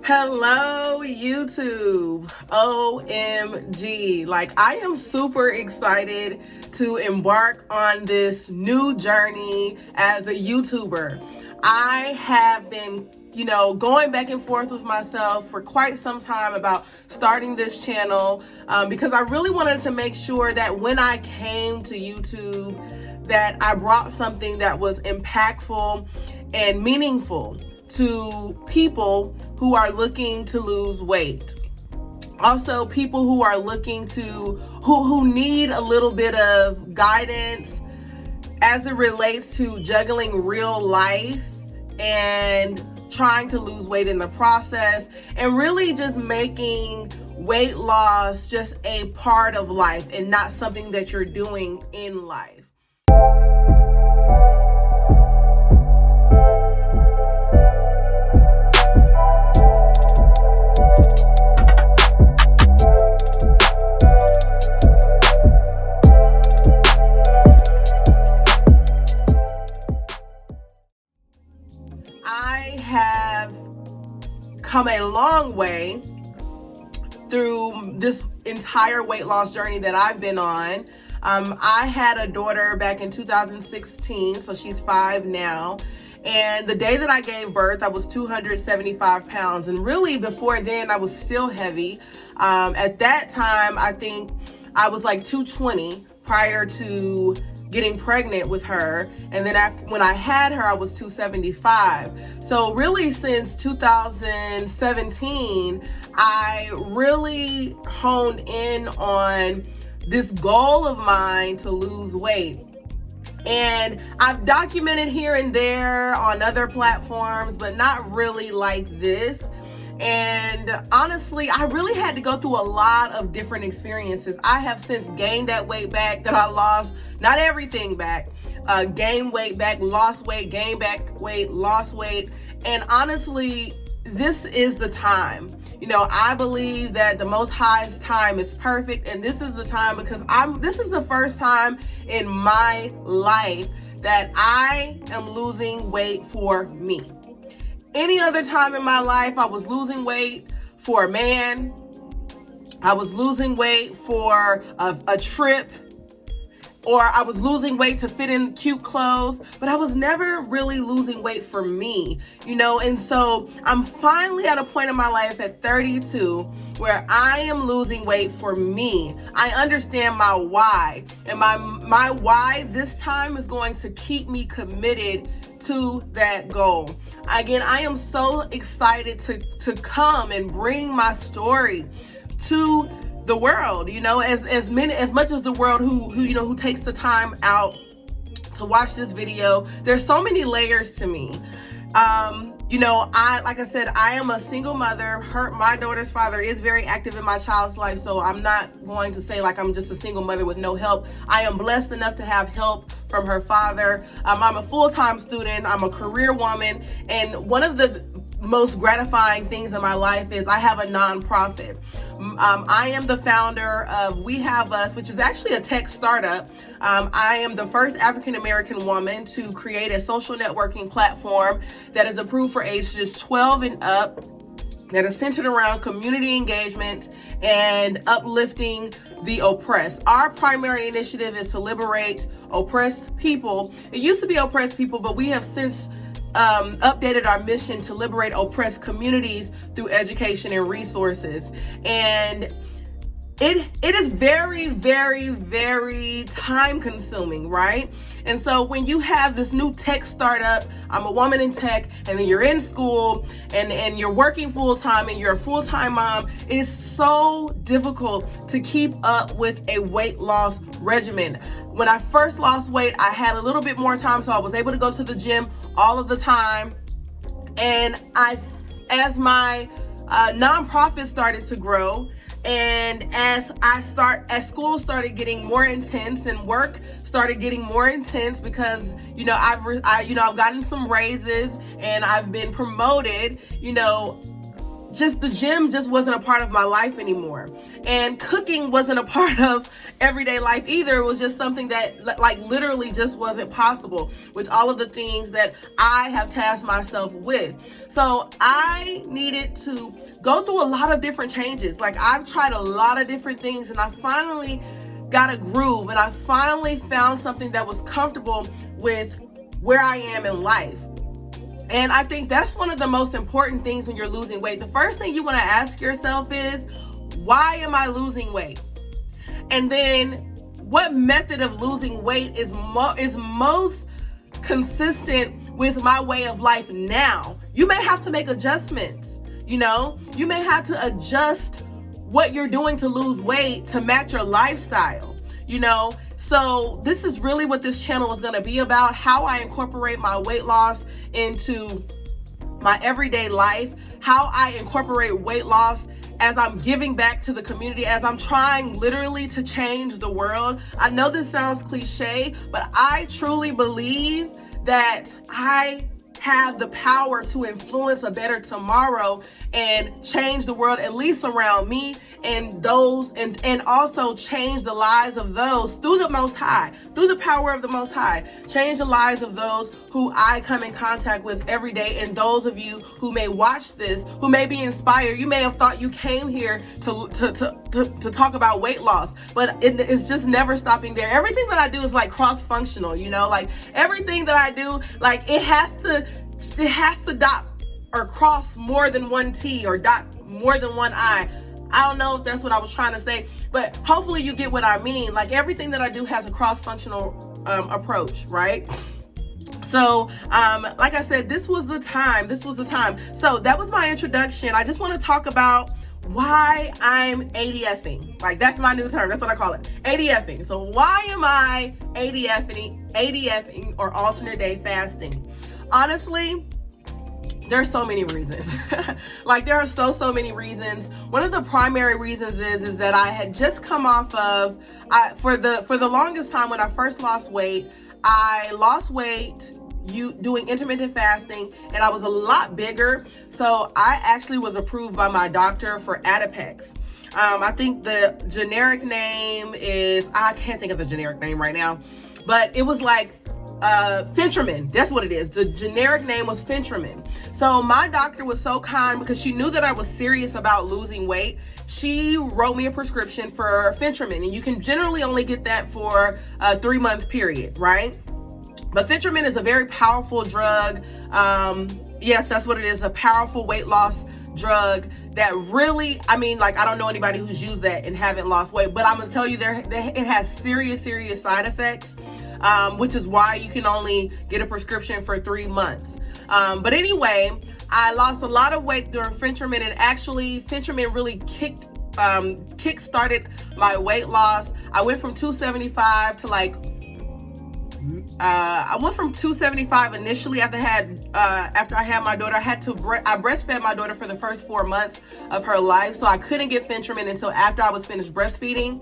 Hello, YouTube. OMG. I am super excited to embark on this new journey as a YouTuber. I have been, going back and forth with myself for quite some time about starting this channel because I really wanted to make sure that when I came to YouTube, that I brought something that was impactful and meaningful to people who are looking to lose weight. Also, people who are looking to, who need a little bit of guidance as it relates to juggling real life and trying to lose weight in the process, and really just making weight loss just a part of life and not something that you're doing in life. I have come a long way through this entire weight loss journey that I've been on. I had a daughter back in 2016, so she's 5 now. And the day that I gave birth, I was 275 pounds. And really before then, I was still heavy. At that time, I think I was like 220 prior to getting pregnant with her, and then when I had her, I was 275. So really since 2017, I really honed in on this goal of mine to lose weight. And I've documented here and there on other platforms, but not really like this. And honestly, I really had to go through a lot of different experiences. I have since gained that weight back that I lost, not everything back, gained weight back, lost weight, gained back weight, lost weight. And honestly, this is the time. I believe that the Most High's time is perfect, and this is the time because this is the first time in my life that I am losing weight for me. Any other time in my life, I was losing weight for a man. I was losing weight for a trip, or I was losing weight to fit in cute clothes, but I was never really losing weight for me, and so I'm finally at a point in my life at 32 where I am losing weight for me. I understand my why, and my why this time is going to keep me committed to that goal. Again, I am so excited to come and bring my story to the world, as much as the world who takes the time out to watch this video. There's so many layers to me. Like I said, I am a single mother. My daughter's father is very active in my child's life, so I'm not going to say like I'm just a single mother with no help. I am blessed enough to have help from her father. I'm a full-time student. I'm a career woman, and one of the most gratifying things in my life is I have a nonprofit. I am the founder of We Have Us, which is actually a tech startup. I am the first African-American woman to create a social networking platform that is approved for ages 12 and up, that is centered around community engagement and uplifting the oppressed. Our primary initiative is to liberate oppressed people. It used to be oppressed people, but we have since updated our mission to liberate oppressed communities through education and resources. And it is very, very, very time consuming, right? And so when you have this new tech startup, I'm a woman in tech, and then you're in school and you're working full time and you're a full-time mom, it is so difficult to keep up with a weight loss regimen. When I first lost weight, I had a little bit more time, so I was able to go to the gym all of the time. And as my nonprofit started to grow, and as school started getting more intense and work started getting more intense, because I've gotten some raises and I've been promoted, just the gym just wasn't a part of my life anymore. And cooking wasn't a part of everyday life either. It was just something that like literally just wasn't possible with all of the things that I have tasked myself with. So I needed to go through a lot of different changes. Like I've tried a lot of different things, and I finally got a groove, and I finally found something that was comfortable with where I am in life. And I think that's one of the most important things when you're losing weight. The first thing you want to ask yourself is, why am I losing weight? And then what method of losing weight is most consistent with my way of life now? You may have to make adjustments, you may have to adjust what you're doing to lose weight to match your lifestyle, So this is really what this channel is going to be about, how I incorporate my weight loss into my everyday life, how I incorporate weight loss as I'm giving back to the community, as I'm trying literally to change the world. I know this sounds cliche, but I truly believe that I have the power to influence a better tomorrow and change the world, at least around me and those, and also change the lives of those through the Most High, through the power of the Most High. Change the lives of those who I come in contact with every day, and those of you who may watch this, who may be inspired. You may have thought you came here to talk about weight loss, but it's just never stopping there. Everything that I do is like cross-functional, like everything that I do, like it has to dot or cross more than one T or dot more than one I. I don't know if that's what I was trying to say, but hopefully you get what I mean. Like everything that I do has a cross-functional approach, right? So, like I said, this was the time. So that was my introduction. I just want to talk about why I'm ADFing. Like that's my new term. That's what I call it. ADFing. So why am I ADFing or alternate day fasting? Honestly, there's so many reasons. Like there are so many reasons. One of the primary reasons is that I had just come off of, for the longest time when I first lost weight, I lost weight doing intermittent fasting, and I was a lot bigger. So I actually was approved by my doctor for ADFING. I think the generic name is, I can't think of the generic name right now, but it was like Phentermin. That's what it is. The generic name was Phentermin. So my doctor was so kind because she knew that I was serious about losing weight. She wrote me a prescription for Phentermin, and you can generally only get that for a 3-month period, right? But Phentermin is a very powerful drug. Yes, that's what it is, a powerful weight loss drug that really, I don't know anybody who's used that and haven't lost weight, but I'm gonna tell you it has serious side effects, which is why you can only get a prescription for 3 months. But anyway, I lost a lot of weight during Phentermin, and actually Phentermin really kick-started my weight loss. I went from 275 to I went from 275 initially after I had my daughter. I breastfed my daughter for the first 4 months of her life, so I couldn't get Phentermin until after I was finished breastfeeding.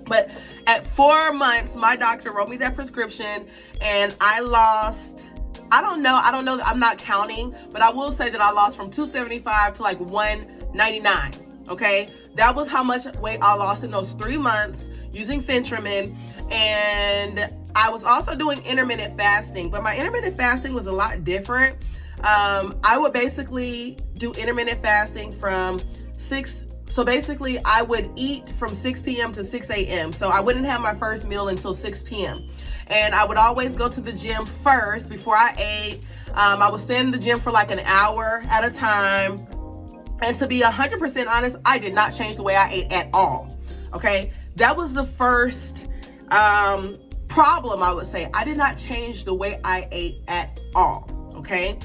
But at 4 months, my doctor wrote me that prescription, and I lost, I don't know, I'm not counting, but I will say that I lost from 275 to 199, okay? That was how much weight I lost in those 3 months using Phentermin. And I was also doing intermittent fasting, but my intermittent fasting was a lot different. I would basically do intermittent fasting from 6, so basically I would eat from 6 p.m. to 6 a.m. So I wouldn't have my first meal until 6 p.m. And I would always go to the gym first before I ate. I would stay in the gym for an hour at a time. And to be 100% honest, I did not change the way I ate at all, okay? That was the first problem, I would say. I did not change the way I ate at all, okay?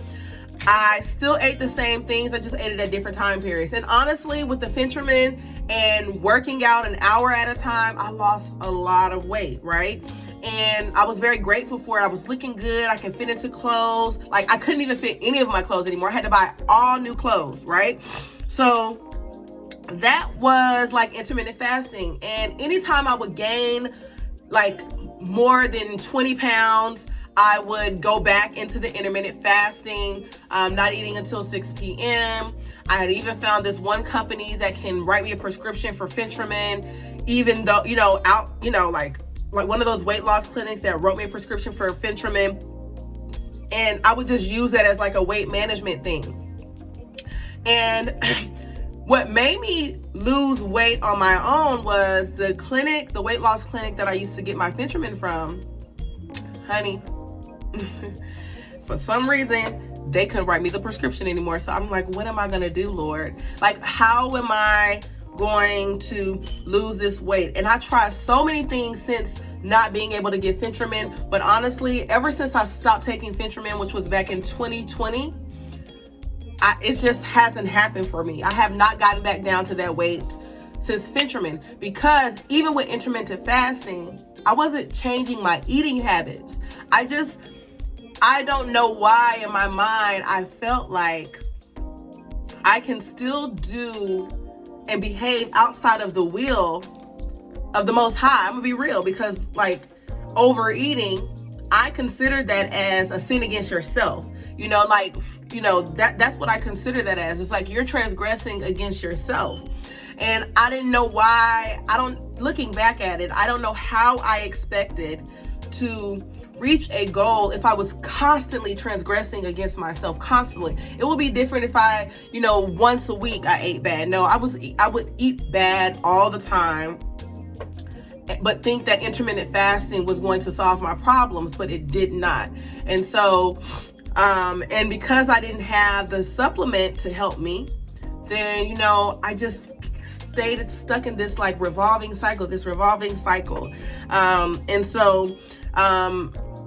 I still ate the same things, I just ate it at different time periods. And honestly, with the Phentermin and working out an hour at a time, I lost a lot of weight, right? And I was very grateful for it. I was looking good. I could fit into clothes. I couldn't even fit any of my clothes anymore. I had to buy all new clothes, right? So that was intermittent fasting. And anytime I would gain more than 20 pounds, I would go back into the intermittent fasting, not eating until 6 p.m. I had even found this one company that can write me a prescription for Fentrymin, even though, like one of those weight loss clinics that wrote me a prescription for Fentrymin. And I would just use that as like a weight management thing. And what made me lose weight on my own was the weight loss clinic that I used to get my Fentrymin from. Honey, for some reason, they couldn't write me the prescription anymore. So I'm like, what am I going to do, Lord? Like, how am I going to lose this weight? And I tried so many things since not being able to get Fentrymin. But honestly, ever since I stopped taking Fentrymin, which was back in 2020, it just hasn't happened for me. I have not gotten back down to that weight since Fentrymin, because even with intermittent fasting, I wasn't changing my eating habits. I don't know why in my mind I felt like I can still do and behave outside of the will of the Most High. I'm gonna be real, because like overeating, I consider that as a sin against yourself. That's what I consider that as. It's like you're transgressing against yourself. And I didn't know why. Looking back at it, I don't know how I expected to reach a goal if I was constantly transgressing against myself, constantly. It would be different if I, once a week I ate bad. No, I would eat bad all the time, but think that intermittent fasting was going to solve my problems, but it did not. And so, and because I didn't have the supplement to help me, then, I just stayed stuck in this like revolving cycle. And so,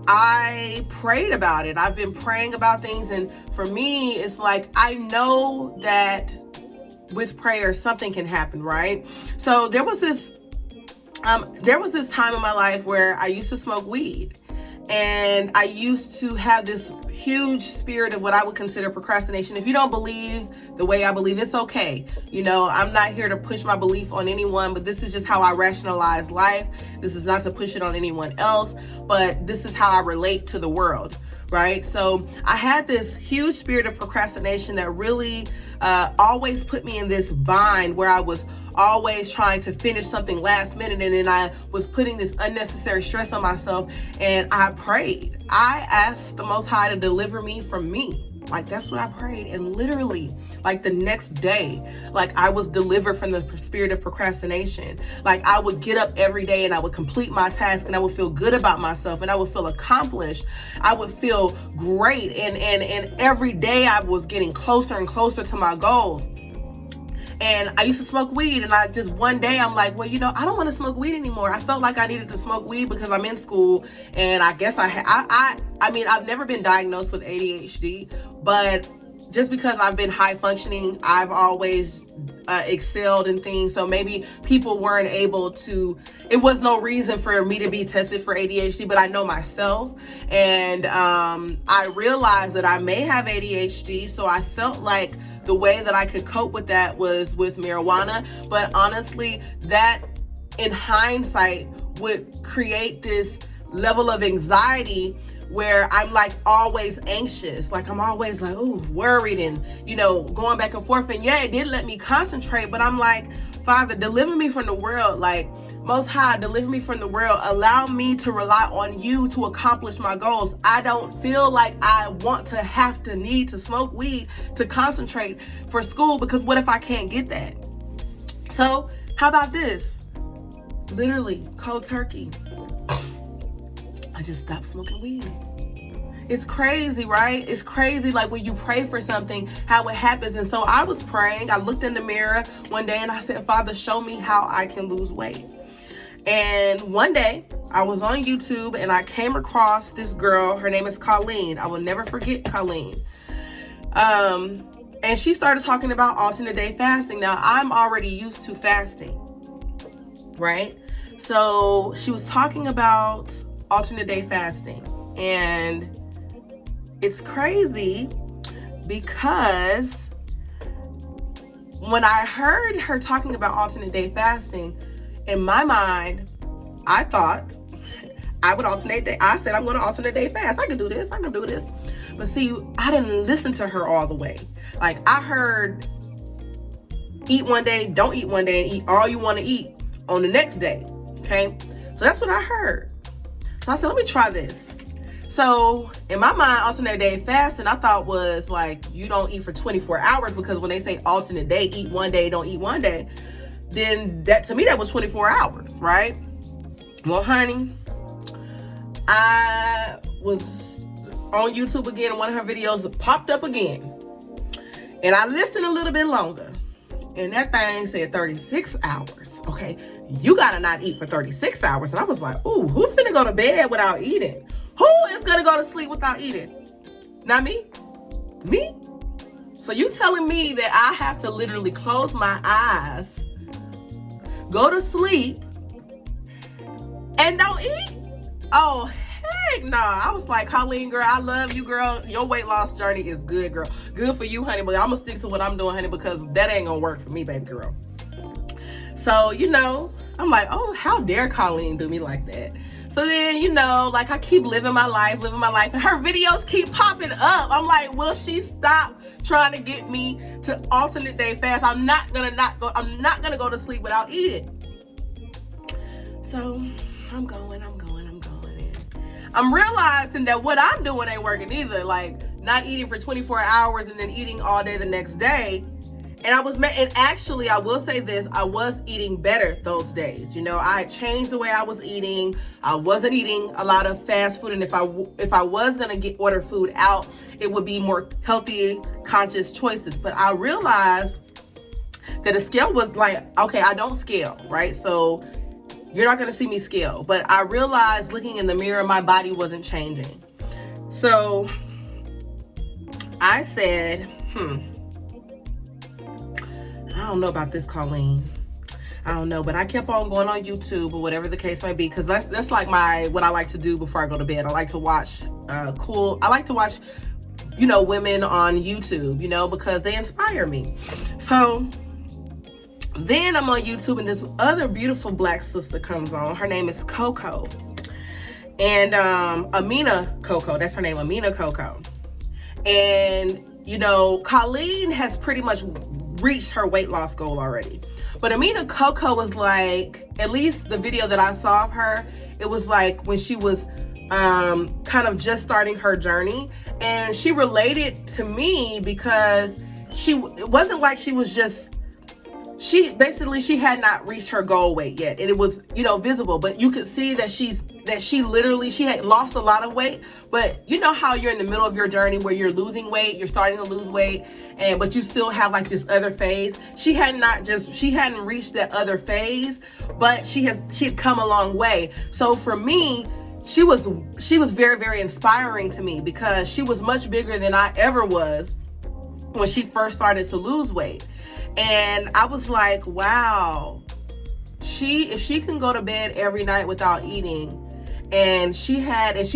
I prayed about it. I've been praying about things. And for me, it's like, I know that with prayer, something can happen, right? So there was this time in my life where I used to smoke weed, and I used to have this huge spirit of what I would consider procrastination. If you don't believe the way I believe, it's okay. I'm not here to push my belief on anyone, but this is just how I rationalize life. This is not to push it on anyone else, but this is how I relate to the world, right? So I had this huge spirit of procrastination that really always put me in this bind where I was always trying to finish something last minute, and then I was putting this unnecessary stress on myself. And I prayed. I asked the Most High to deliver me from me. Like, that's what I prayed. And literally, like the next day, like I was delivered from the spirit of procrastination. Like I would get up every day and I would complete my task, and I would feel good about myself, and I would feel accomplished. I would feel great. And every day I was getting closer and closer to my goals. And I used to smoke weed, and one day I'm like, well, I don't want to smoke weed anymore. I felt like I needed to smoke weed because I'm in school, and I guess I've never been diagnosed with ADHD, but just because I've been high functioning, I've always excelled in things. So maybe people weren't able to, it was no reason for me to be tested for ADHD, but I know myself. And I realized that I may have ADHD. So I felt like the way that I could cope with that was with marijuana. But honestly, that in hindsight would create this level of anxiety where I'm like always anxious. Like I'm always like, worried and, going back and forth. And yeah, it did let me concentrate, but I'm like, Father, deliver me from the world. Like, Most High, deliver me from the world. Allow me to rely on you to accomplish my goals. I don't feel like I want to need to smoke weed to concentrate for school, because what if I can't get that? So how about this? Literally cold turkey. I just stopped smoking weed. It's crazy, right? It's crazy, like when you pray for something, how it happens. And so I was praying. I looked in the mirror one day and I said, Father, show me how I can lose weight. And one day I was on YouTube and I came across this girl. Her name is Colleen. I will never forget Colleen. And she started talking about alternate day fasting. Now, I'm already used to fasting, right? So she was talking about alternate day fasting. And it's crazy because when I heard her talking about alternate day fasting, in my mind, I thought I would alternate day. I said, I'm going to alternate day fast. I can do this. I can do this. But see, I didn't listen to her all the way. Like, I heard eat one day, don't eat one day, and eat all you want to eat on the next day. Okay. So that's what I heard. So I said, let me try this. So in my mind, alternate day fasting, I thought was like, you don't eat for 24 hours, because when they say alternate day, eat one day, don't eat one day, then that, to me, that was 24 hours, right? Well, honey, I was on YouTube again, and one of her videos popped up again. And I listened a little bit longer. And that thing said 36 hours. Okay, you gotta not eat for 36 hours. And I was like, ooh, who's finna go to bed without eating? Who is gonna go to sleep without eating? Not me? Me? So you telling me that I have to literally close my eyes, go to sleep, and don't eat? Oh, heck no. I was like, Colleen, girl, I love you, girl. Your weight loss journey is good, girl. Good for you, honey, but I'm gonna stick to what I'm doing, honey, because that ain't gonna work for me, baby girl. So, you know, I'm like, oh, how dare Colleen do me like that? So then, you know, like, I keep living my life, and her videos keep popping up. I'm like, will she stop trying to get me to alternate day fast? I'm not gonna go to sleep without eating. So I'm going. I'm realizing that what I'm doing ain't working either. Like, not eating for 24 hours and then eating all day the next day. And actually, I will say this, I was eating better those days. You know, I changed the way I was eating. I wasn't eating a lot of fast food. And if I was going to order food out, it would be more healthy, conscious choices. But I realized that the scale was like, okay, I don't scale, right? So you're not going to see me scale. But I realized looking in the mirror, my body wasn't changing. So I said, I don't know about this, Colleen. I don't know, but I kept on going on YouTube or whatever the case may be, because that's like what I like to do before I go to bed. I like to watch you know, women on YouTube, you know, because they inspire me. So then I'm on YouTube, and this other beautiful black sister comes on. Her name is Coco. And Amina Coco, that's her name, Amina Coco. And, you know, Colleen has pretty much reached her weight loss goal already. But Amina Coco was like, at least the video that I saw of her, it was like when she was kind of just starting her journey. And she related to me because it wasn't like she was just, she had not reached her goal weight yet. And it was, you know, visible, but you could see that she had lost a lot of weight. But you know how you're in the middle of your journey where you're losing weight, you're starting to lose weight, but you still have like this other phase. She hadn't reached that other phase, but she had come a long way. So for me, she was very, very inspiring to me, because she was much bigger than I ever was when she first started to lose weight. And I was like, wow, if she can go to bed every night without eating, and she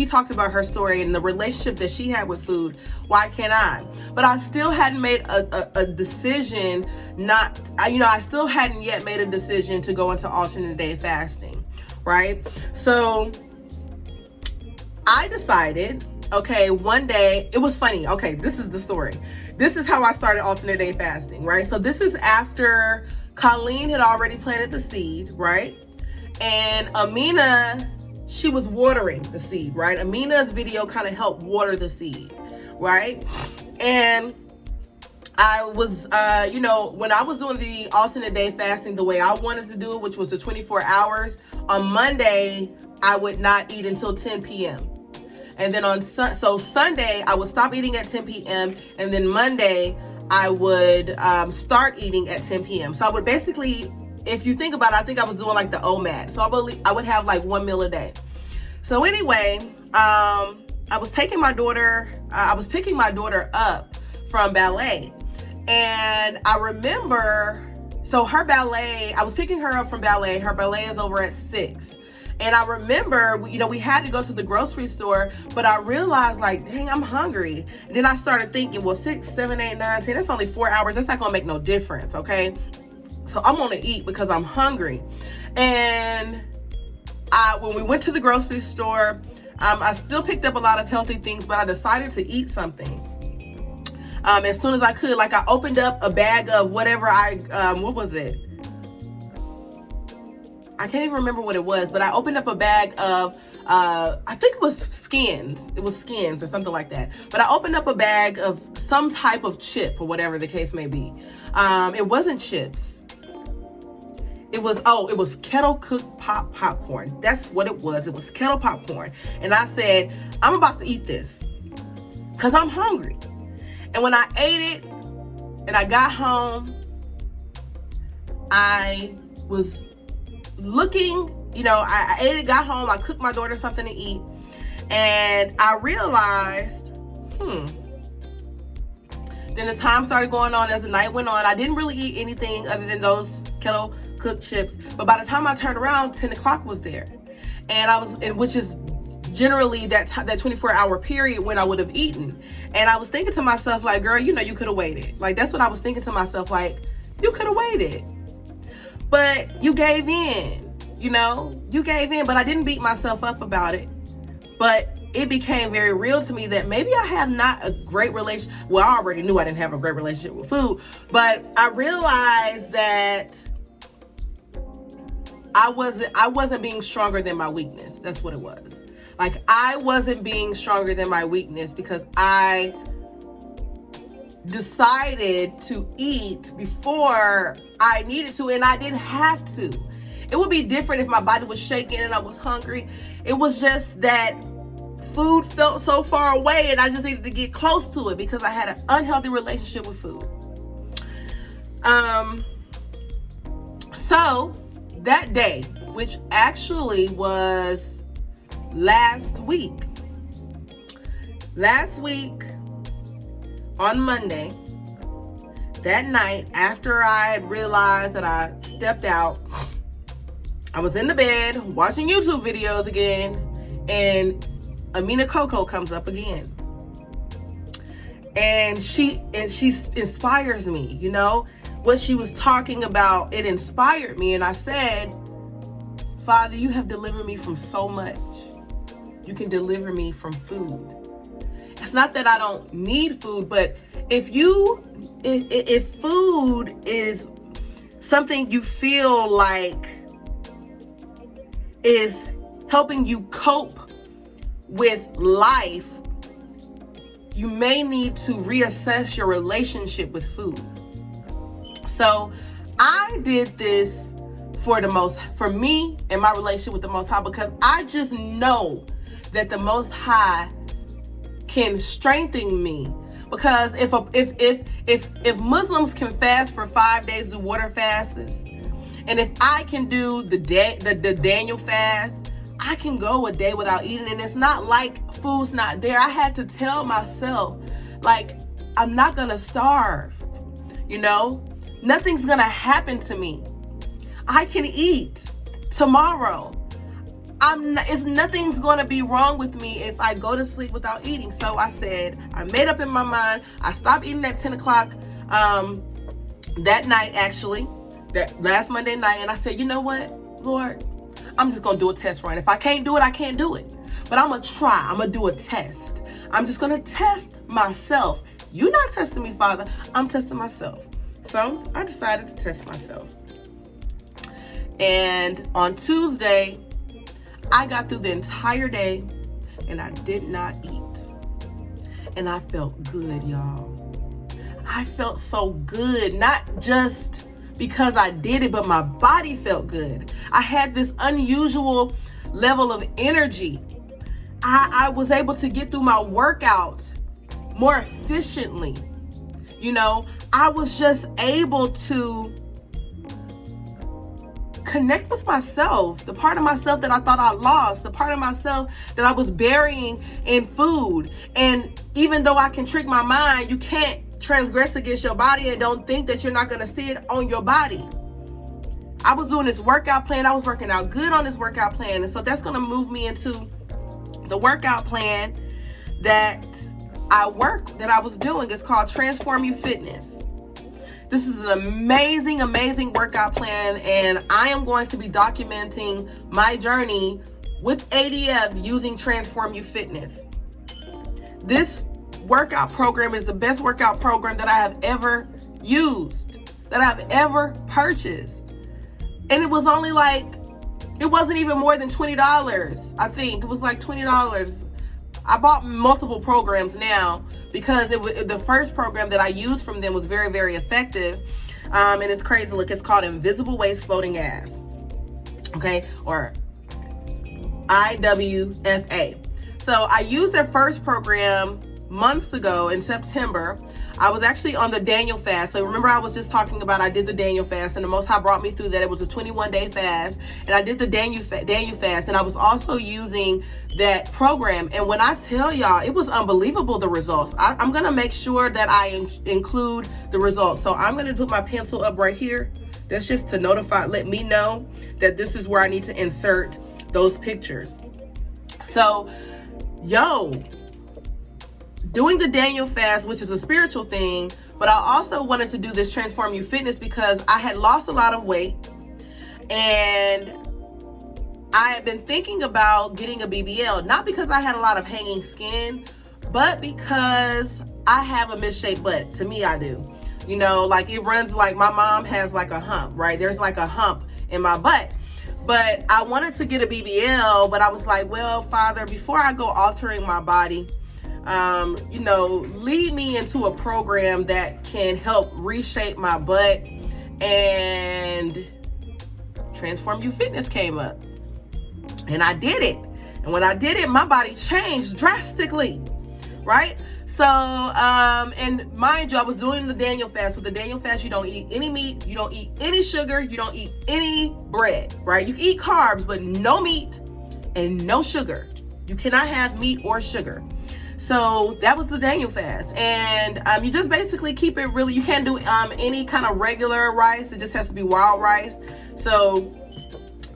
talked about her story and the relationship that she had with food, why can't I? But I still hadn't made a decision I still hadn't yet made a decision to go into alternate day fasting, right? So I decided, okay, one day, it was funny. Okay, this is the story. This is how I started alternate day fasting, right? So this is after Colleen had already planted the seed, right? And Amina, she was watering the seed, right? Amina's video kind of helped water the seed, right? And I was, you know, when I was doing the alternate day fasting the way I wanted to do it, which was the 24 hours, on Monday, I would not eat until 10 p.m. And then Sunday, I would stop eating at 10 p.m. And then Monday, I would start eating at 10 p.m. So I would basically, if you think about it, I think I was doing like the OMAD. So I would have like one meal a day. So anyway, I was picking my daughter up from ballet. And I remember, so her ballet, I was picking her up from ballet. Her ballet is over at 6. And I remember, you know, we had to go to the grocery store, but I realized, like, dang, I'm hungry. And then I started thinking, well, 6, 7, 8, 9, 10, that's only 4 hours. That's not gonna make no difference, okay? So I'm gonna eat because I'm hungry. And when we went to the grocery store, I still picked up a lot of healthy things, but I decided to eat something. As soon as I could, like I opened up a bag of whatever what was it? I can't even remember what it was, but I opened up a bag of, I think it was Skins. It was Skins or something like that. But I opened up a bag of some type of chip or whatever the case may be. It wasn't chips. It was kettle cooked popcorn. That's what it was. It was kettle popcorn. And I said, I'm about to eat this because I'm hungry. And when I ate it and I got home, I was looking, I ate it, got home, I cooked my daughter something to eat, and I realized, then the time started going on as the night went on. I didn't really eat anything other than those kettle cooked chips, but by the time I turned around, 10 o'clock was there, and which is generally that 24-hour period when I would have eaten. And I was thinking to myself, like, girl, you could have waited. Like, that's what I was thinking to myself, like, you could have waited. But you gave in, you gave in, but I didn't beat myself up about it. But it became very real to me that maybe I have not a great relationship. Well, I already knew I didn't have a great relationship with food, but I realized that I wasn't being stronger than my weakness. That's what it was. Like, I wasn't being stronger than my weakness because I decided to eat before I needed to, and I didn't have to. It would be different if my body was shaking and I was hungry. It was just that food felt so far away and I just needed to get close to it because I had an unhealthy relationship with food. So that day, which actually was last week on Monday, that night, after I realized that I stepped out, I was in the bed watching YouTube videos again, and Amina Coco comes up again. And she inspires me, what she was talking about, it inspired me. And I said, Father, you have delivered me from so much. You can deliver me from food. It's not that I don't need food, but if food is something you feel like is helping you cope with life, you may need to reassess your relationship with food. So I did this for me and my relationship with the Most High, because I just know that the Most High can strengthen me. Because if Muslims can fast for 5 days, do water fasts, and if I can do the Daniel fast, I can go a day without eating. And it's not like food's not there. I had to tell myself, like, I'm not gonna starve. Nothing's gonna happen to me. I can eat tomorrow. Nothing's gonna be wrong with me if I go to sleep without eating. So I said, I made up in my mind. I stopped eating at 10 o'clock that night, actually, that last Monday night. And I said, you know what, Lord, I'm just gonna do a test run. If I can't do it, I can't do it. But I'm gonna try. I'm gonna do a test. I'm just gonna test myself. You're not testing me, Father. I'm testing myself. So I decided to test myself. And on Tuesday, I got through the entire day and I did not eat. And I felt good, y'all. I felt so good, not just because I did it, but my body felt good. I had this unusual level of energy. I was able to get through my workouts more efficiently. I was just able to connect with myself, the part of myself that I thought I lost, the part of myself that I was burying in food. And even though I can trick my mind, you can't transgress against your body and don't think that you're not going to see it on your body. I was doing this workout plan. I was working out good on this workout plan. And so that's going to move me into the workout plan that I was doing. It's called Transform You Fitness. This is an amazing, amazing workout plan, and I am going to be documenting my journey with ADF using Transform You Fitness. This workout program is the best workout program that I have ever used, that I've ever purchased. And it was only like, it wasn't even more than $20. I think it was like $20. I bought multiple programs now because the first program that I used from them was very, very effective. And it's crazy. Look, it's called Invisible Waist Floating Ass. Okay, or IWFA. So I used their first program months ago in September. I was actually on the Daniel fast. So remember, I was just talking about I did the Daniel fast, and the Most High brought me through that. It was a 21-day fast, and I did the Daniel fast, and I was also using that program. And when I tell y'all, it was unbelievable, the results. I'm gonna make sure that I include the results. So I'm gonna put my pencil up right here. That's just to let me know that this is where I need to insert those pictures. So, doing the Daniel fast, which is a spiritual thing, but I also wanted to do this Transform You Fitness because I had lost a lot of weight, and I had been thinking about getting a BBL, not because I had a lot of hanging skin, but because I have a misshaped butt. To me, I do. You know, like it runs like my mom has like a hump, right? There's like a hump in my butt. But I wanted to get a BBL, but I was like, well, Father, before I go altering my body, lead me into a program that can help reshape my butt. And Transform You Fitness came up, and I did it. And when I did it, my body changed drastically, right? So, and mind you, I was doing the Daniel fast. With the Daniel fast, you don't eat any meat, you don't eat any sugar, you don't eat any bread, right? You can eat carbs, but no meat and no sugar. You cannot have meat or sugar. So that was the Daniel fast. And you just basically keep it really, you can't do any kind of regular rice. It just has to be wild rice. So,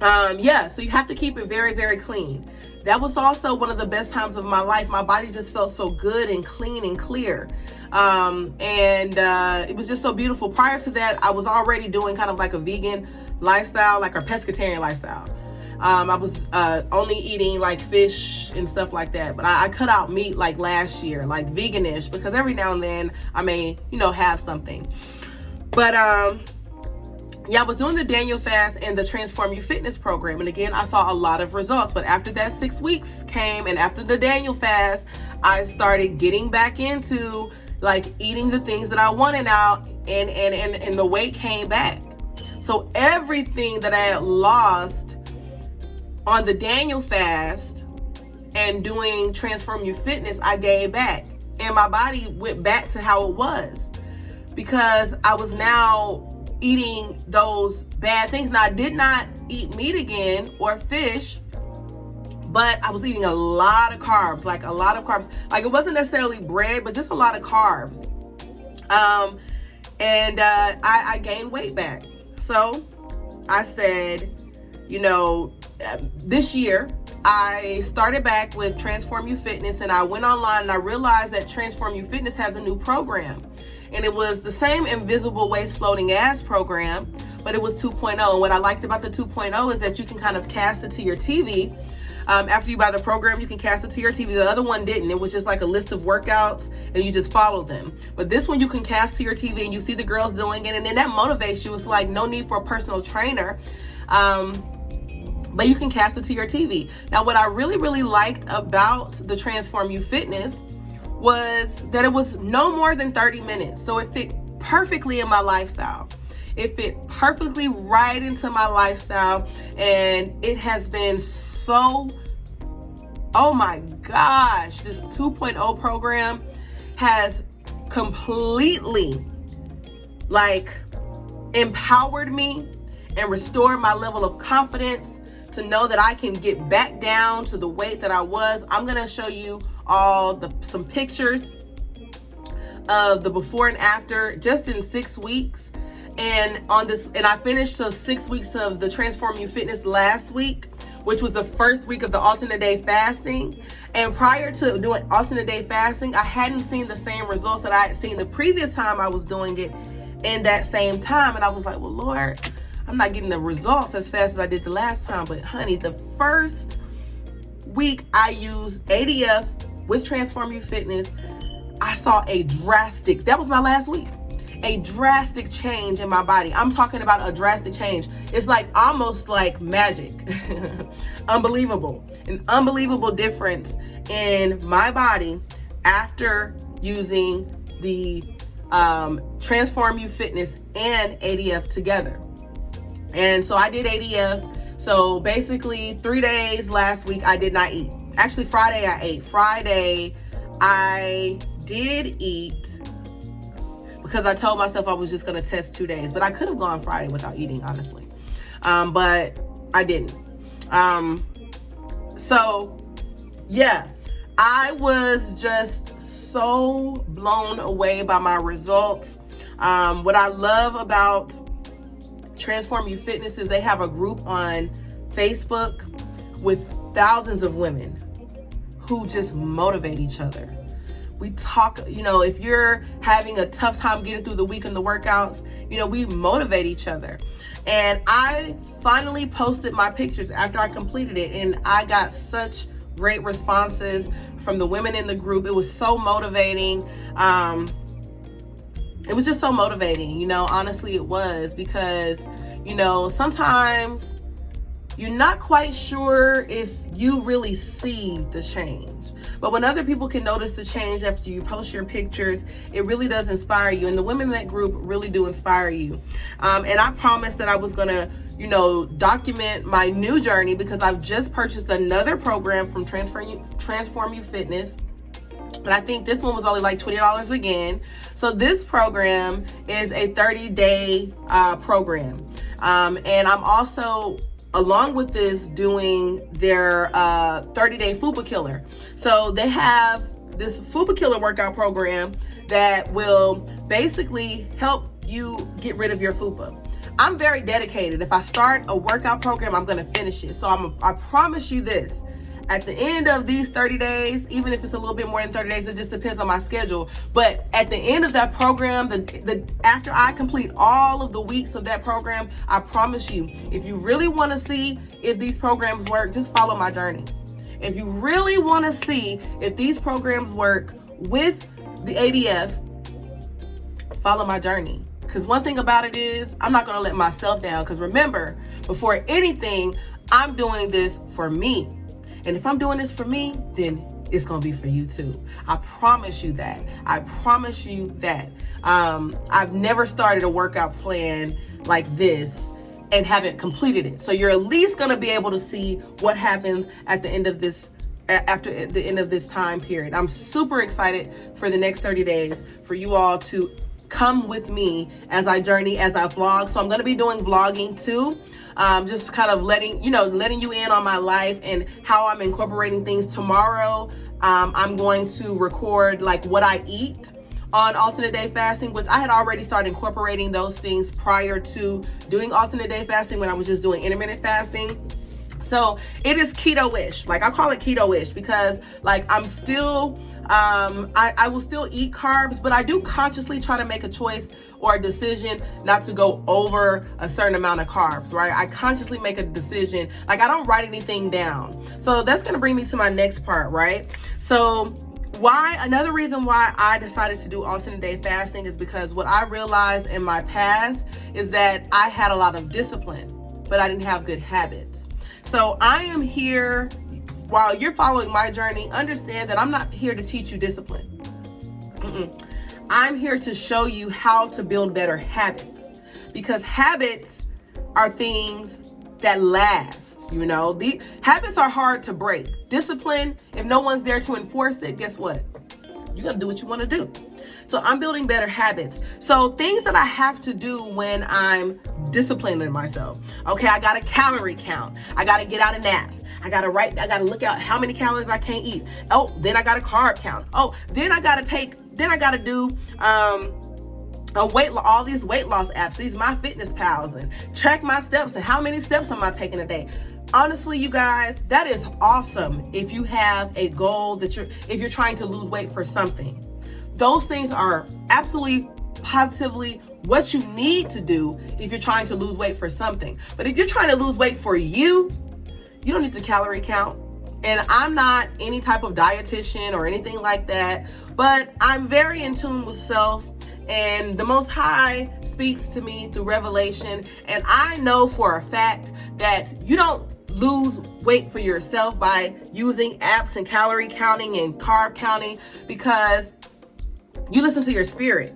so you have to keep it very, very clean. That was also one of the best times of my life. My body just felt so good and clean and clear. It was just so beautiful. Prior to that, I was already doing kind of like a vegan lifestyle, like a pescatarian lifestyle. I was only eating like fish and stuff like that. But I cut out meat like last year, like veganish, because every now and then I may, have something. But I was doing the Daniel fast and the Transform You Fitness program. And again, I saw a lot of results. But after that 6 weeks came, and after the Daniel fast, I started getting back into like eating the things that I wanted now, and the weight came back. So everything that I had lost on the Daniel fast and doing Transform You Fitness, I gained back. And my body went back to how it was, because I was now eating those bad things. Now, I did not eat meat again or fish, but I was eating a lot of carbs, like a lot of carbs. Like it wasn't necessarily bread, but just a lot of carbs. I gained weight back. So I said, this year I started back with Transform You Fitness, and I went online and I realized that Transform You Fitness has a new program. And it was the same Invisible Waist Floating Ass program, but it was 2.0. And what I liked about the 2.0 is that you can kind of cast it to your TV. After you buy the program, you can cast it to your TV. The other one didn't. It was just like a list of workouts and you just follow them. But this one you can cast to your TV and you see the girls doing it, and then that motivates you. It's like no need for a personal trainer. But you can cast it to your TV. Now, what I really, really liked about the Transform You Fitness was that it was no more than 30 minutes. So it fit perfectly in my lifestyle. It fit perfectly right into my lifestyle. And it has been so, oh my gosh, this 2.0 program has completely empowered me and restored my level of confidence to know that I can get back down to the weight that I was. I'm gonna show you some pictures of the before and after just in 6 weeks. And I finished the 6 weeks of the Transform You Fitness last week, which was the first week of the alternate day fasting. And prior to doing alternate day fasting, I hadn't seen the same results that I had seen the previous time I was doing it. in that same time. And I was like, well, Lord, I'm not getting the results as fast as I did the last time. But honey, the first week I used ADF with Transform You Fitness, I saw a drastic, that was my last week, a drastic change in my body. I'm talking about a drastic change. It's like almost like magic. Unbelievable. An unbelievable difference in my body after using the Transform You Fitness and ADF together. And so I did ADF. So basically 3 days last week I did not eat. Actually, Friday I ate. Friday I did eat because I told myself I was just going to test 2 days. But I could have gone Friday without eating, honestly. But I didn't. So, yeah, I was just so blown away by my results. What I love about Transform You Fitness is they have a group on Facebook with thousands of women who just motivate each other. We talk, if you're having a tough time getting through the week and the workouts, we motivate each other. And I finally posted my pictures after I completed it, and I got such great responses from the women in the group. It was so motivating. It was just so motivating, honestly it was, because, sometimes you're not quite sure if you really see the change. But when other people can notice the change after you post your pictures, it really does inspire you. And the women in that group really do inspire you. And I promised that I was going to, document my new journey, because I've just purchased another program from Transform You Fitness. And I think this one was only like $20 again. So this program is a 30-day program. And I'm also, along with this, doing their 30-day Fupa Killer. So they have this Fupa Killer workout program that will basically help you get rid of your Fupa. I'm very dedicated. If I start a workout program, I'm going to finish it. So I promise you this. At the end of these 30 days, even if it's a little bit more than 30 days, it just depends on my schedule. But at the end of that program, after I complete all of the weeks of that program, I promise you, if you really want to see if these programs work, just follow my journey. If you really want to see if these programs work with the ADF, follow my journey. Because one thing about it is, I'm not going to let myself down. Because remember, before anything, I'm doing this for me. And if I'm doing this for me, then it's going to be for you too. I promise you that. I promise you that. I've never started a workout plan like this and haven't completed it. So you're at least going to be able to see what happens at the end of this, after the end of this time period. I'm super excited for the next 30 days for you all to come with me as I journey, as I vlog. So I'm going to be doing vlogging too. Just kind of letting you in on my life and how I'm incorporating things. Tomorrow, I'm going to record like what I eat on alternate day fasting, which I had already started incorporating those things prior to doing alternate day fasting, when I was just doing intermittent fasting. So it is keto-ish. Like, I call it keto-ish because like I'm still, I will still eat carbs, but I do consciously try to make a choice or a decision not to go over a certain amount of carbs, right? I consciously make a decision. Like, I don't write anything down. So that's going to bring me to my next part, right? So another reason why I decided to do alternate day fasting is because what I realized in my past is that I had a lot of discipline, but I didn't have good habits. So I am here, while you're following my journey, understand that I'm not here to teach you discipline. I'm here to show you how to build better habits, because habits are things that last. The habits are hard to break. Discipline, if no one's there to enforce it, guess what? You're gonna do what you want to do. So I'm building better habits. So things that I have to do when I'm disciplining myself. Okay, I got a calorie count. I got to get out a nap. I got to look out how many calories I can't eat. Oh, then I got a carb count. Oh, then I got to do all these weight loss apps, these MyFitnessPals, and track my steps and how many steps am I taking a day. Honestly, you guys, that is awesome if you have a goal if you're trying to lose weight for something. Those things are absolutely, positively what you need to do if you're trying to lose weight for something. But if you're trying to lose weight for you, you don't need to calorie count. And I'm not any type of dietitian or anything like that, but I'm very in tune with self, and the Most High speaks to me through revelation. And I know for a fact that you don't lose weight for yourself by using apps and calorie counting and carb counting, because you listen to your spirit,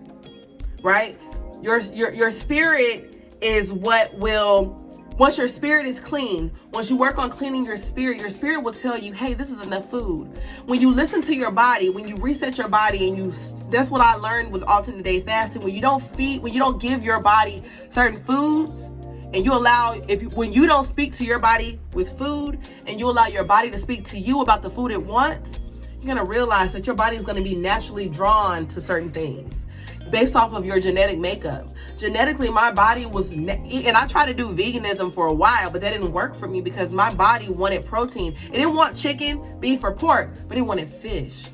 right? Your spirit is what will, once your spirit is clean, once you work on cleaning your spirit will tell you, hey, this is enough food. When you listen to your body, when you reset your body, and that's what I learned with alternate day fasting. When you don't give your body certain foods, and you allow, when you don't speak to your body with food, and you allow your body to speak to you about the food it wants, you're gonna realize that your body is gonna be naturally drawn to certain things based off of your genetic makeup. Genetically, my body was, and I tried to do veganism for a while, but that didn't work for me because my body wanted protein. It didn't want chicken, beef, or pork, but it wanted fish.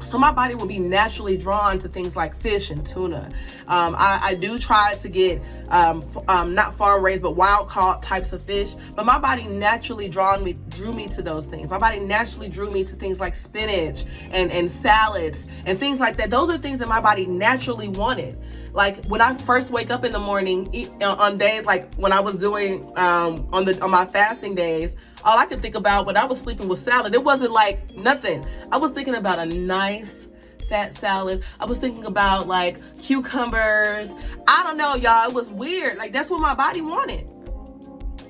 So my body will be naturally drawn to things like fish and tuna. I do try to get not farm raised, but wild caught types of fish. But my body naturally drew me to those things. My body naturally drew me to things like spinach and salads and things like that. Those are things that my body naturally wanted. Like when I first wake up in the morning, on days like when I was doing on my fasting days, all I could think about when I was sleeping was salad. It wasn't like nothing. I was thinking about a nice fat salad. I was thinking about like cucumbers. I don't know, y'all. It was weird. Like that's what my body wanted.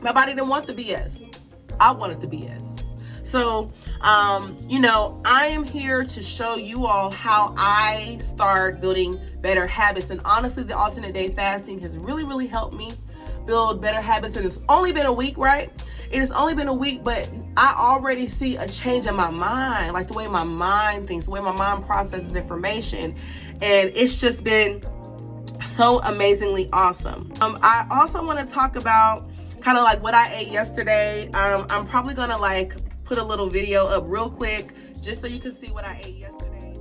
My body didn't want the BS. I wanted the BS. So, I am here to show you all how I start building better habits. And honestly, the alternate day fasting has really, really helped me build better habits. And it's only been a week, right? It has only been a week, but I already see a change in my mind, like the way my mind thinks, the way my mind processes information. And it's just been so amazingly awesome. I also want to talk about kind of like what I ate yesterday. I'm probably going to like put a little video up real quick just so you can see what I ate yesterday.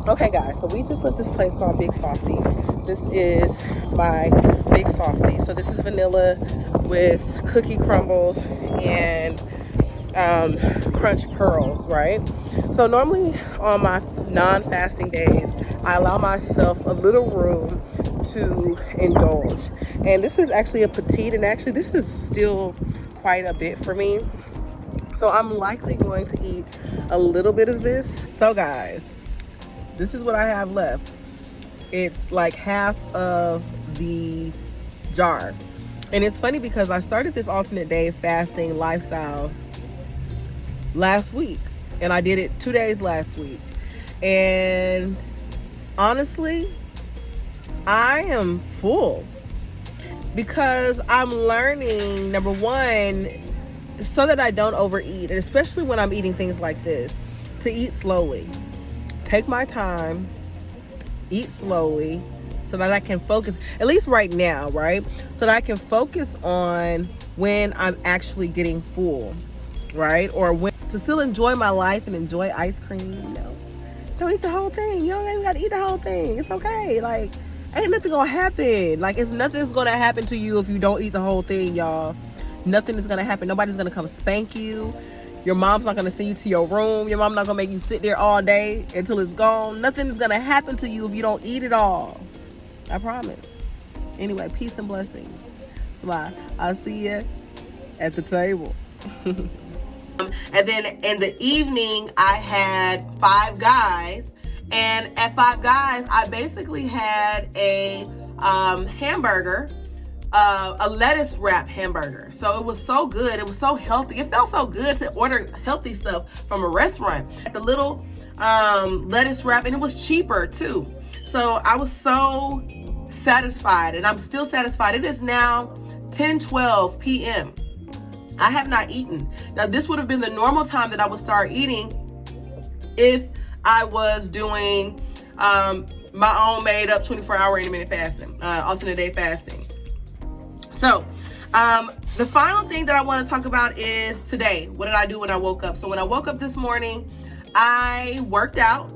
Okay guys, so we just left this place called Big Softy. This is my Big Softy. So this is vanilla with cookie crumbles and crunch pearls, right? So normally on my non-fasting days, I allow myself a little room to indulge. And this is actually a petite, and actually this is still quite a bit for me. So I'm likely going to eat a little bit of this. So guys, this is what I have left. It's like half of the jar. And it's funny because I started this alternate day fasting lifestyle last week, and I did it 2 days last week. And honestly, I am full because I'm learning, number one, so that I don't overeat, and especially when I'm eating things like this, to eat slowly. Take my time, eat slowly, so that I can focus, at least right now, right? So that I can focus on when I'm actually getting full, right? Or when to still enjoy my life and enjoy ice cream, Don't eat the whole thing. You don't even gotta eat the whole thing. It's okay. Like, ain't nothing gonna happen. Like, nothing's gonna happen to you if you don't eat the whole thing, y'all. Nothing is gonna happen. Nobody's gonna come spank you. Your mom's not gonna send you to your room. Your mom's not gonna make you sit there all day until it's gone. Nothing's gonna happen to you if you don't eat it all. I promise. Anyway, peace and blessings. Sly, I'll see you at the table. And then in the evening, I had Five Guys. And at Five Guys, I basically had a hamburger, a lettuce wrap hamburger. So it was so good. It was so healthy. It felt so good to order healthy stuff from a restaurant. The little lettuce wrap, and it was cheaper too. So I was so satisfied, and I'm still satisfied. It is now 10:12 p.m. I have not eaten. Now this would have been the normal time that I would start eating if I was doing my own made up 24-hour intermittent fasting, alternate day fasting. So the final thing that I want to talk about is today. What did I do when I woke up? So when I woke up this morning, I worked out.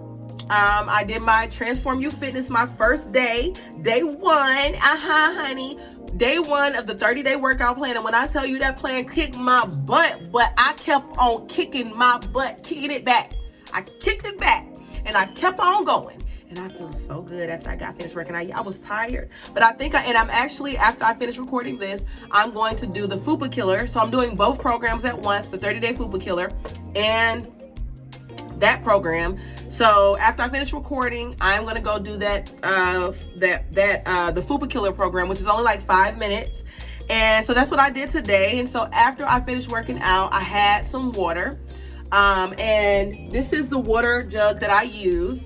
I did my Transform You Fitness my first day one, honey. Day one of the 30-day workout plan. And when I tell you that plan kicked my butt, but I kept on kicking my butt, kicking it back. I kicked it back and I kept on going. And I feel so good after I got finished working out. I was tired, but I think I'm actually, after I finish recording this, I'm going to do the Fupa Killer. So I'm doing both programs at once, the 30-day Fupa Killer and that program. So after I finish recording, I'm gonna go do that the Fupa Killer program, which is only like 5 minutes. And so that's what I did today. And so after I finished working out, I had some water. And this is the water jug that I use.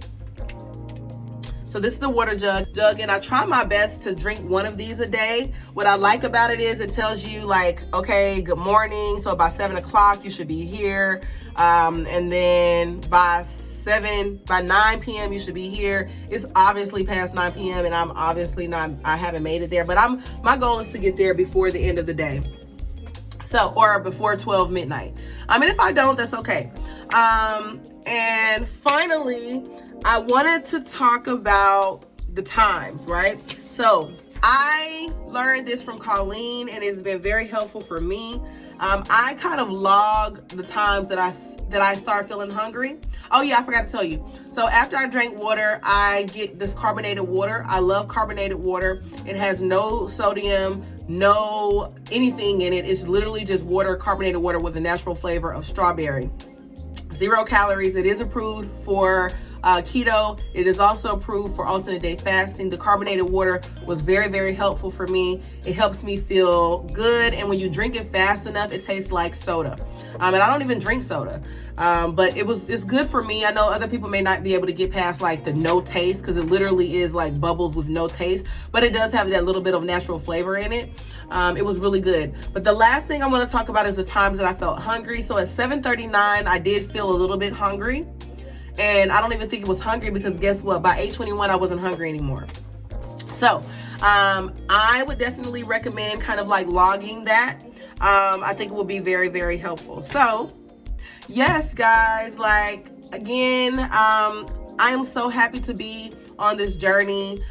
So this is the water jug, and I try my best to drink one of these a day. What I like about it is it tells you like, okay, good morning. So by 7 o'clock, you should be here. And then by 9 p.m. you should be here. It's obviously past 9 p.m. and I'm obviously not, I haven't made it there, but my goal is to get there before the end of the day. So, or before 12 midnight. And if I don't, that's okay. And finally, I wanted to talk about the times, right? So I learned this from Colleen and it's been very helpful for me. I kind of log the times that I start feeling hungry. Oh yeah, I forgot to tell you. So after I drank water, I get this carbonated water. I love carbonated water. It has no sodium, no anything in it. It's literally just water, carbonated water with a natural flavor of strawberry. 0 calories. It is approved for keto. It is also approved for alternate day fasting. The carbonated water was very, very helpful for me. It helps me feel good. And when you drink it fast enough, it tastes like soda. And I don't even drink soda. But it's good for me. I know other people may not be able to get past like the no taste, because it literally is like bubbles with no taste, but it does have that little bit of natural flavor in it. It was really good. But the last thing I want to talk about is the times that I felt hungry. So at 7:39, I did feel a little bit hungry. And I don't even think it was hungry, because guess what? By 8:21, I wasn't hungry anymore. So I would definitely recommend kind of like logging that. I think it will be very, very helpful. So yes, guys, like again, I am so happy to be on this journey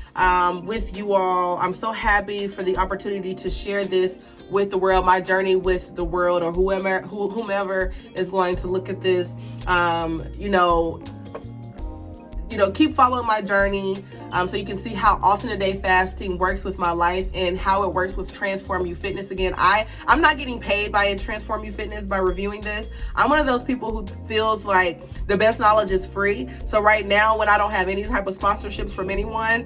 with you all. I'm so happy for the opportunity to share this with the world, my journey with the world, or whomever is going to look at this. Keep following my journey so you can see how alternate day fasting works with my life and how it works with Transform You Fitness. Again, I'm not getting paid by Transform You Fitness by reviewing this. I'm one of those people who feels like the best knowledge is free. So right now, when I don't have any type of sponsorships from anyone,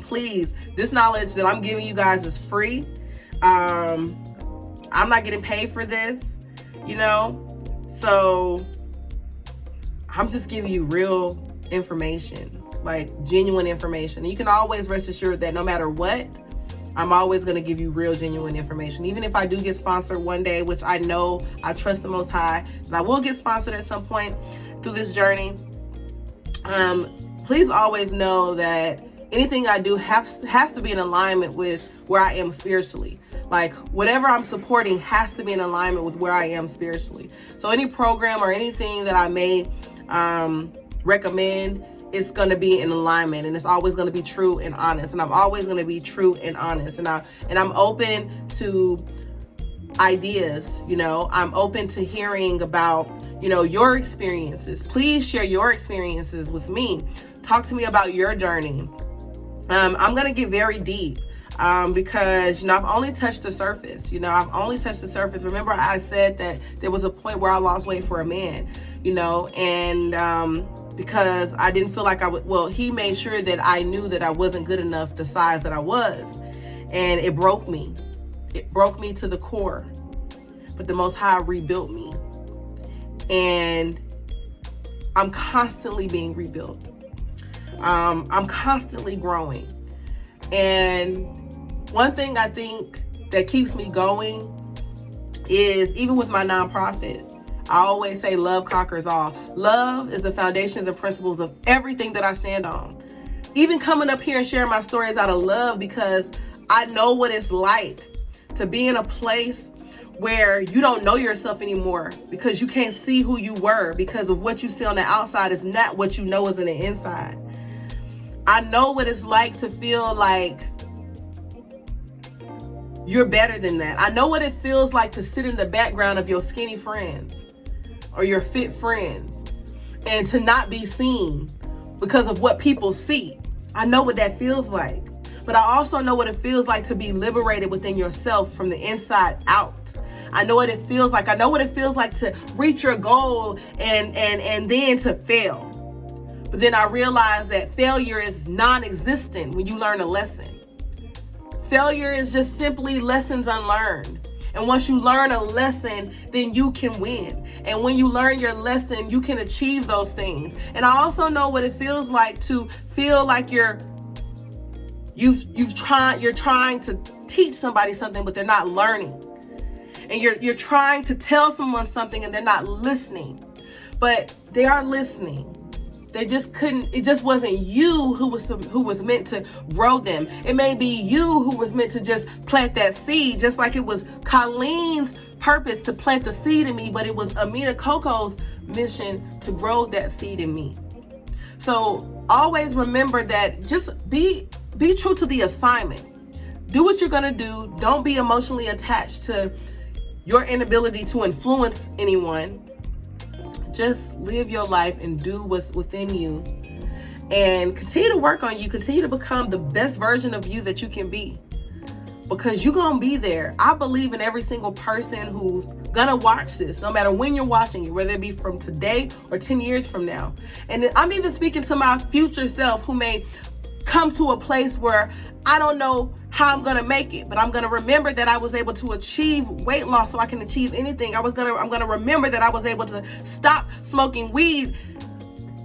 please, this knowledge that I'm giving you guys is free. I'm not getting paid for this, so I'm just giving you real information, like genuine information. And you can always rest assured that no matter what, I'm always going to give you real, genuine information. Even if I do get sponsored one day, which I know, I trust the Most High, and I will get sponsored at some point through this journey. Please always know that anything I do has to be in alignment with where I am spiritually. Like whatever I'm supporting has to be in alignment with where I am spiritually. So any program or anything that I may recommend, it's going to be in alignment, and it's always going to be true and honest. And I'm always going to be true and honest. And I'm open to ideas. I'm open to hearing about, your experiences. Please share your experiences with me. Talk to me about your journey. I'm going to get very deep. Because, I've only touched the surface. I've only touched the surface. Remember, I said that there was a point where I lost weight for a man, and because I didn't feel like I would, he made sure that I knew that I wasn't good enough the size that I was. And it broke me. It broke me to the core. But the Most High rebuilt me. And I'm constantly being rebuilt. I'm constantly growing. And one thing I think that keeps me going is, even with my nonprofit, I always say love conquers all. Love is the foundations and principles of everything that I stand on. Even coming up here and sharing my stories out of love, because I know what it's like to be in a place where you don't know yourself anymore because you can't see who you were, because of what you see on the outside is not what you know is in the inside. I know what it's like to feel like you're better than that. I know what it feels like to sit in the background of your skinny friends or your fit friends and to not be seen because of what people see. I know what that feels like. But I also know what it feels like to be liberated within yourself from the inside out. I know what it feels like. I know what it feels like to reach your goal and then to fail. But then I realized that failure is non-existent when you learn a lesson. Failure is just simply lessons unlearned. And once you learn a lesson, then you can win. And when you learn your lesson, you can achieve those things. And I also know what it feels like to feel like you're trying to teach somebody something, but they're not learning. And you're trying to tell someone something and they're not listening. But they are listening. They just couldn't, it just wasn't you who was meant to grow them. It may be you who was meant to just plant that seed, just like it was Colleen's purpose to plant the seed in me, but it was Amina Coco's mission to grow that seed in me. So always remember that, just be true to the assignment. Do what you're gonna do. Don't be emotionally attached to your inability to influence anyone. Just live your life and do what's within you, and continue to work on you. Continue to become the best version of you that you can be, because you're gonna be there. I believe in every single person who's gonna watch this, no matter when you're watching it, whether it be from today or 10 years from now. And I'm even speaking to my future self who may come to a place where I don't know how I'm gonna make it, but I'm gonna remember that I was able to achieve weight loss so I can achieve anything. I'm gonna remember that I was able to stop smoking weed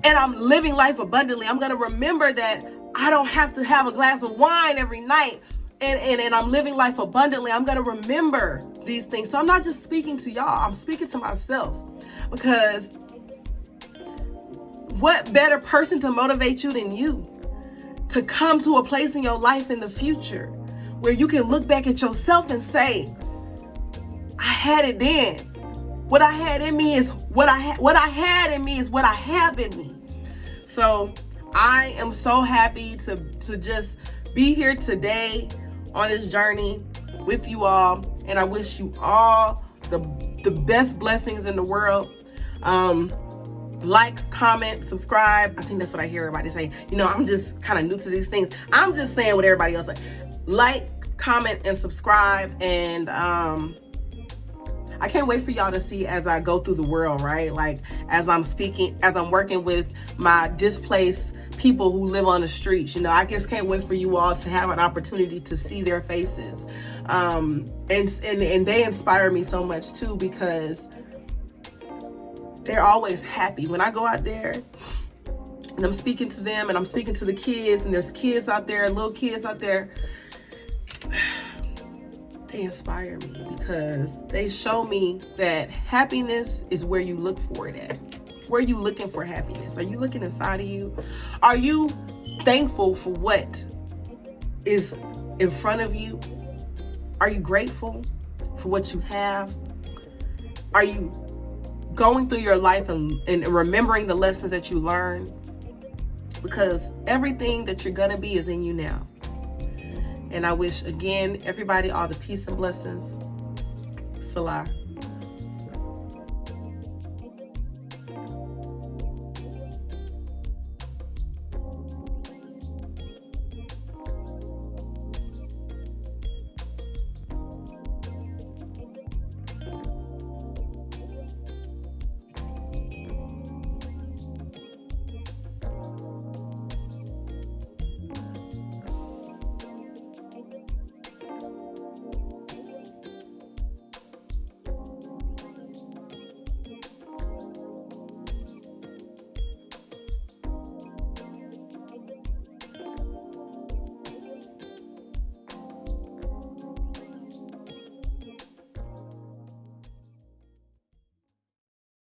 and I'm living life abundantly. I'm gonna remember that I don't have to have a glass of wine every night and I'm living life abundantly. I'm gonna remember these things. So I'm not just speaking to y'all, I'm speaking to myself, because what better person to motivate you than you? To come to a place in your life in the future where you can look back at yourself and say, I had it then. What I had in me is what I had in me is what I have in me. So I am so happy to just be here today on this journey with you all, and I wish you all the best blessings in the world. Like, comment, subscribe. I think that's what I hear everybody say. You know, I'm just kind of new to these things. I'm just saying what everybody else says. Like, comment, and subscribe. And I can't wait for y'all to see as I go through the world, right? Like, as I'm speaking, as I'm working with my displaced people who live on the streets. You know, I just can't wait for you all to have an opportunity to see their faces. And they inspire me so much too, because they're always happy. When I go out there and I'm speaking to them and I'm speaking to the kids, and there's kids out there, little kids out there, they inspire me because they show me that happiness is where you look for it at. Where are you looking for happiness? Are you looking inside of you? Are you thankful for what is in front of you? Are you grateful for what you have? Are you going through your life and remembering the lessons that you learned? Because everything that you're gonna be is in you now. And I wish, again, everybody all the peace and blessings. Salah.